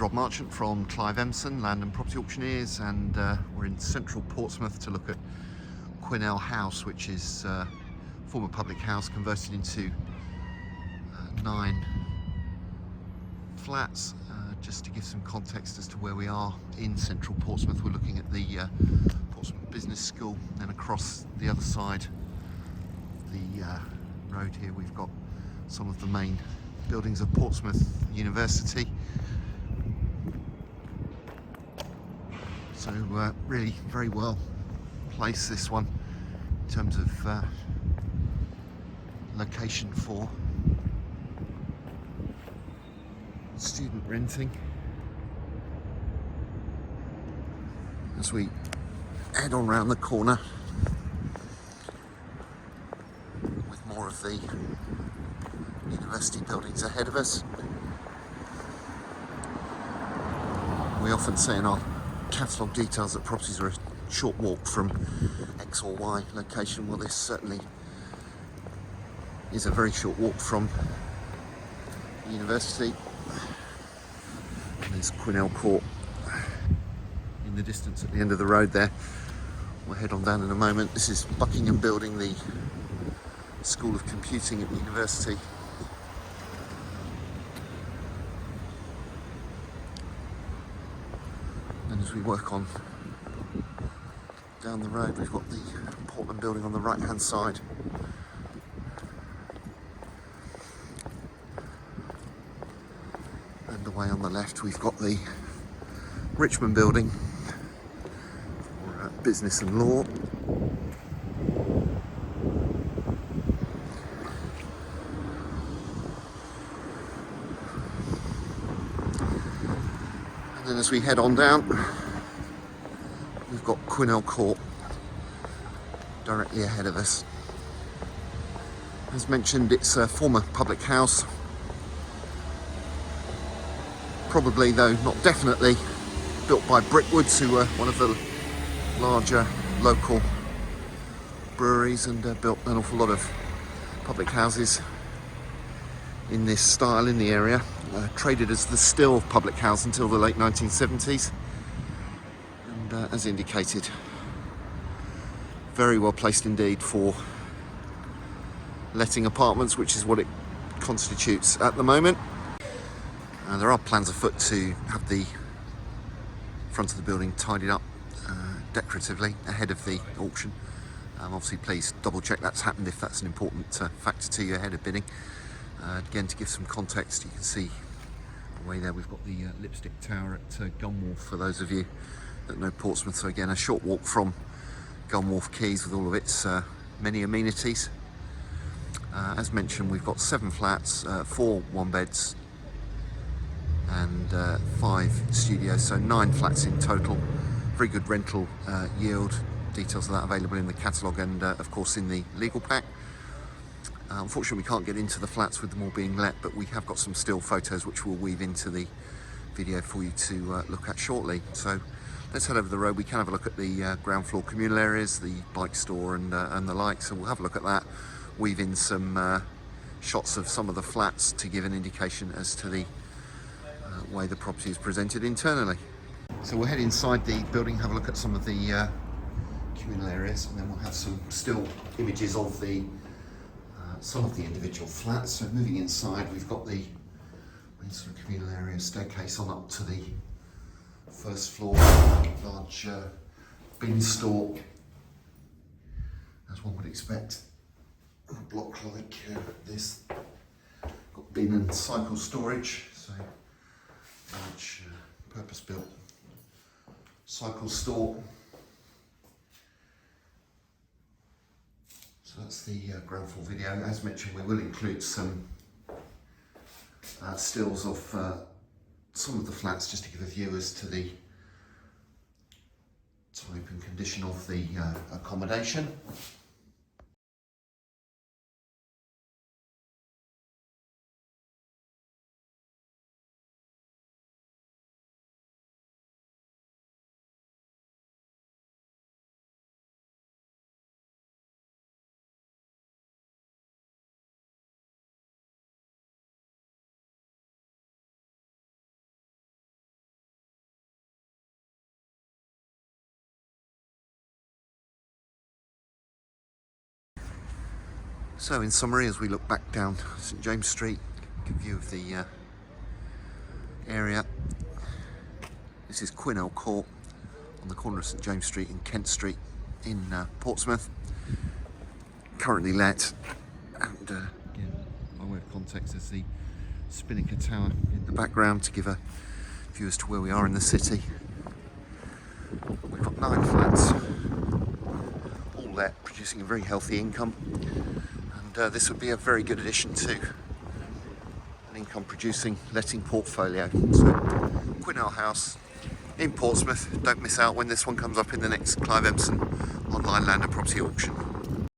is Rob Marchant from Clive Emson, Land and Property Auctioneers, and we're in central Portsmouth to look at Quinnell House, which is a former public house converted into 9 flats. Just to give some context as to where we are in central Portsmouth, we're looking at the Portsmouth Business School, and across the other side the road here we've got some of the main buildings of Portsmouth University. So really very well placed, this one, in terms of location for student renting. As we head on round the corner with more of the university buildings ahead of us. We often say in our catalogue details that properties are a short walk from X or Y location. Well, this certainly is a very short walk from the university. And there's Quinnell Court in the distance at the end of the road there. We'll head on down in a moment. This is Buckingham Building, the School of Computing at the university. And as we work on down the road, we've got the Portland Building on the right hand side. And away on the left we've got the Richmond Building for Business and Law. And then as we head on down, we've got Quinnell Court directly ahead of us. As mentioned, it's a former public house. Probably, though not definitely, built by Brickwoods, who were one of the larger local breweries, and built an awful lot of public houses in this style in the area. Traded as the Still public house until the late 1970s, and as indicated, very well placed indeed for letting apartments, which is what it constitutes at the moment. There are plans afoot to have the front of the building tidied up decoratively ahead of the auction. Obviously, please double check that's happened if that's an important factor to you ahead of bidding. Again, to give some context, you can see away there we've got the Lipstick Tower at Gunwharf, for those of you that know Portsmouth. So again, a short walk from Gunwharf Quays with all of its many amenities. As mentioned, we've got 7 flats, 4 one-beds and 5 studios, so 9 flats in total. Very good rental yield. Details of that available in the catalogue and of course in the legal pack. Unfortunately, we can't get into the flats with them all being let, but we have got some still photos which we'll weave into the video for you to look at shortly. So let's head over the road. We can have a look at the ground floor communal areas, the bike store and the like, so we'll have a look at that, weave in some shots of some of the flats to give an indication as to the way the property is presented internally. So we'll head inside the building, have a look at some of the communal areas, and then we'll have some still images of the some of the individual flats. So moving inside, we've got the main sort of communal area, staircase on up to the first floor, large bin store, as one would expect. A block like this, got bin and cycle storage, so large purpose-built cycle store. So that's the ground floor video. As mentioned, we will include some stills of some of the flats, just to give a view as to the type and condition of the accommodation. So in summary, as we look back down St James Street, good view of the area. This is Quinnell Court on the corner of St James Street and Kent Street in Portsmouth. Currently let, and again, by way of context, there's the Spinnaker Tower in the background to give a view as to where we are in the city. We've got 9 flats, all let, producing a very healthy income, and this would be a very good addition to an income producing letting portfolio. So Quinnell House in Portsmouth. Don't miss out when this one comes up in the next Clive Empson online land and property auction.